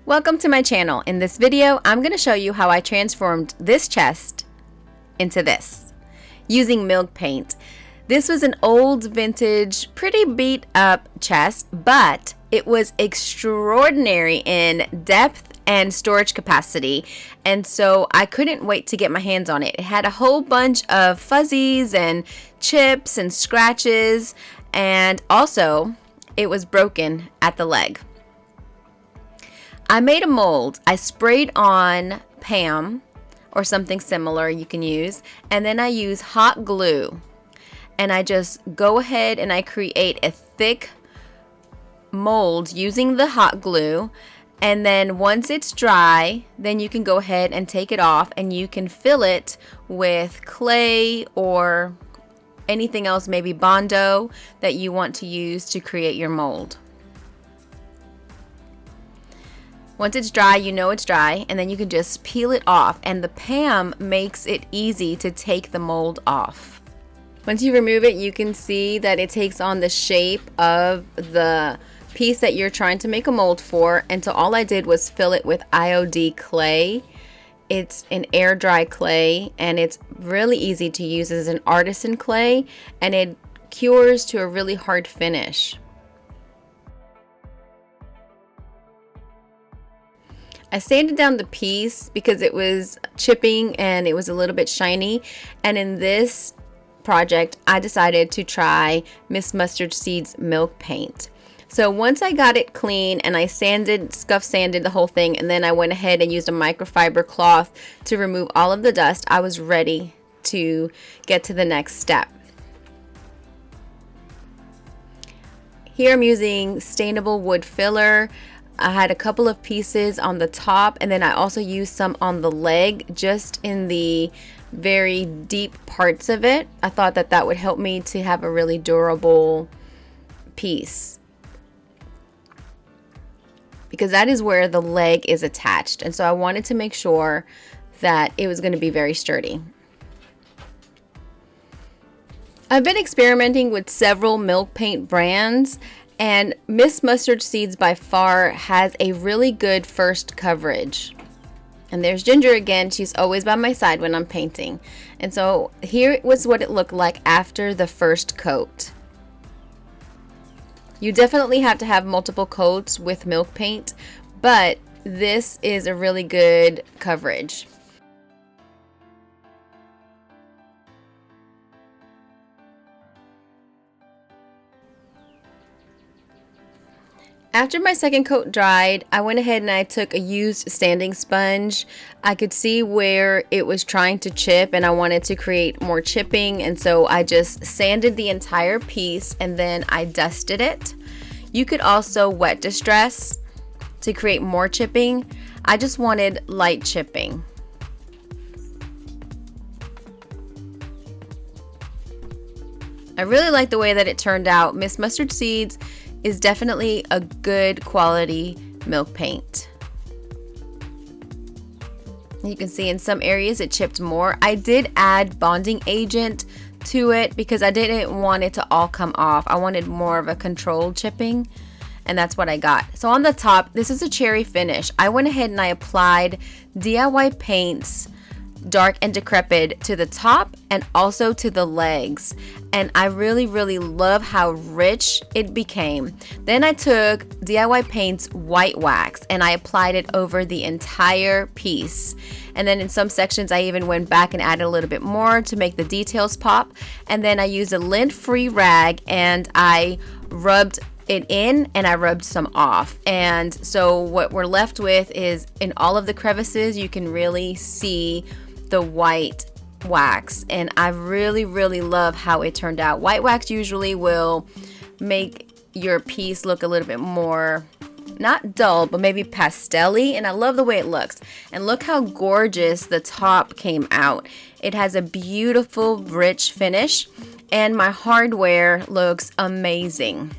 Welcome to my channel. In this video, I'm going to show you how I transformed this chest into this using milk paint. This was an old vintage, pretty beat up chest, but it was extraordinary in depth and storage capacity, and so I couldn't wait to get my hands on it. It had a whole bunch of fuzzies and chips and scratches, and also it was broken at the leg. I made a mold. I sprayed on Pam or something similar you can use, and then I use hot glue, and I just go ahead and I create a thick mold using the hot glue, and then once it's dry, then you can go ahead and take it off and you can fill it with clay or anything else, maybe Bondo, that you want to use to create your mold. Once it's dry, you know it's dry, and then you can just peel it off, and the Pam makes it easy to take the mold off. Once you remove it, you can see that it takes on the shape of the piece that you're trying to make a mold for, and so all I did was fill it with IOD Clay. It's an air dry clay, and it's really easy to use as an artisan clay, and it cures to a really hard finish. I sanded down the piece because it was chipping and it was a little bit shiny, and in this project I decided to try Miss Mustard Seed's milk paint. So once I got it clean and I scuff sanded the whole thing, and then I went ahead and used a microfiber cloth to remove all of the dust, I was ready to get to the next step. Here I'm using stainable wood filler. I had a couple of pieces on the top, and then I also used some on the leg, just in the very deep parts of it. I thought that that would help me to have a really durable piece, because that is where the leg is attached, and so I wanted to make sure that it was going to be very sturdy. I've been experimenting with several milk paint brands, and Miss Mustard Seeds by far has a really good first coverage. And there's Ginger again. She's always by my side when I'm painting. And so here was what it looked like after the first coat. You definitely have to have multiple coats with milk paint, but this is a really good coverage. After my second coat dried, I went ahead and I took a used sanding sponge. I could see where it was trying to chip, and I wanted to create more chipping, and so I just sanded the entire piece and then I dusted it. You could also wet distress to create more chipping. I just wanted light chipping. I really like the way that it turned out. Miss Mustard Seeds is definitely a good quality milk paint. You can see in some areas it chipped more. I did add bonding agent to it because I didn't want it to all come off. I wanted more of a controlled chipping, and that's what I got. So on the top, this is a cherry finish. I went ahead and I applied DIY Paints Dark and Decrepit to the top and also to the legs, and I really love how rich it became. Then I took DIY Paint's white wax and I applied it over the entire piece, and then in some sections I even went back and added a little bit more to make the details pop, and then I used a lint-free rag and I rubbed it in and I rubbed some off, and so what we're left with is, in all of the crevices you can really see the white wax, and I really love how it turned out. White wax usually will make your piece look a little bit more, not dull, but maybe pastel-y, and I love the way it looks. And look how gorgeous the top came out. It has a beautiful rich finish, and my hardware looks amazing.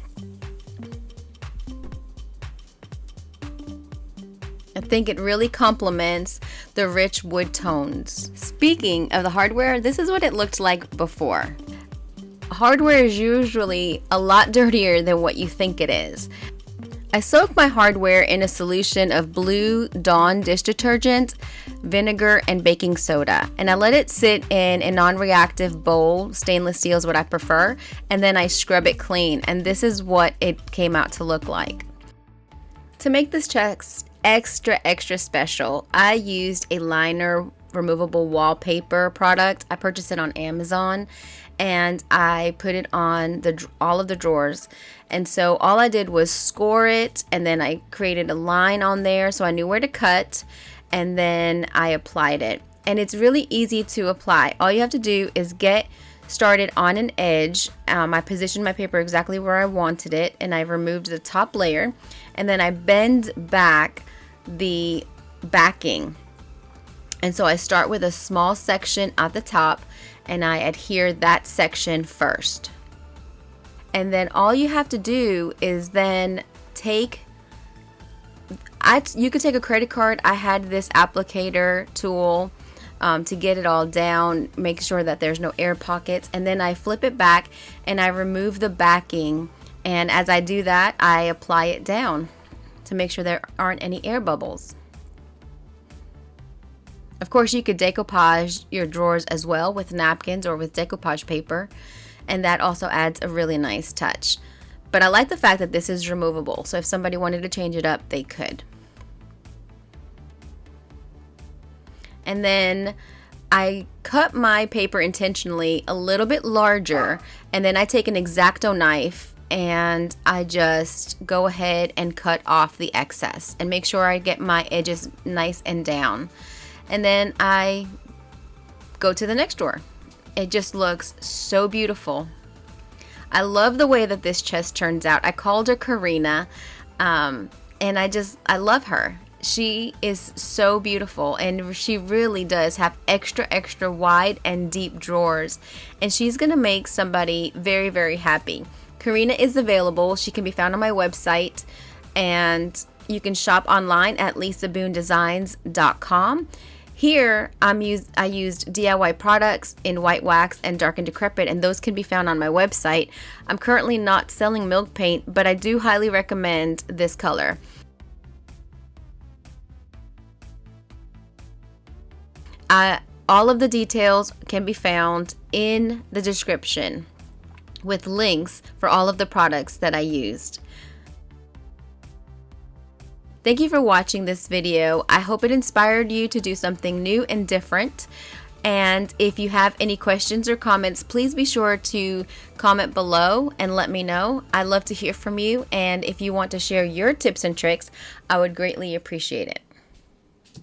I think it really complements the rich wood tones. Speaking of the hardware, this is what it looked like before. Hardware is usually a lot dirtier than what you think it is. I soak my hardware in a solution of Blue Dawn dish detergent, vinegar, and baking soda. And I let it sit in a non-reactive bowl. Stainless steel is what I prefer. And then I scrub it clean. And this is what it came out to look like. To make this chest extra special, I used a liner removable wallpaper product. I purchased it on Amazon. And I put it on all of the drawers. And so all I did was score it, and then I created a line on there so I knew where to cut, and then I applied it. And it's really easy to apply. All you have to do is get started on an edge. I positioned my paper exactly where I wanted it, and I removed the top layer, and then I bend back the backing. And so I start with a small section at the top, and I adhere that section first. And then all you have to do is then you could take a credit card. I had this applicator tool to get it all down, make sure that there's no air pockets, and then I flip it back and I remove the backing, and as I do that, I apply it down to make sure there aren't any air bubbles. Of course, you could decoupage your drawers as well with napkins or with decoupage paper, and that also adds a really nice touch. But I like the fact that this is removable, so if somebody wanted to change it up, they could. And then I cut my paper intentionally a little bit larger, and then I take an X-Acto knife and I just go ahead and cut off the excess and make sure I get my edges nice and down. And then I go to the next drawer. It just looks so beautiful. I love the way that this chest turns out. I called her Karina, and I love her. She is so beautiful, and she really does have extra wide and deep drawers, and she's gonna make somebody very happy. Karina is available. She can be found on my website, and you can shop online at lisaboondesigns.com. Here, I used DIY products in white wax and dark and decrepit, and those can be found on my website. I'm currently not selling milk paint, but I do highly recommend this color. All of the details can be found in the description with links for all of the products that I used. Thank you for watching this video. I hope it inspired you to do something new and different. And if you have any questions or comments, please be sure to comment below and let me know. I'd love to hear from you. And if you want to share your tips and tricks, I would greatly appreciate it.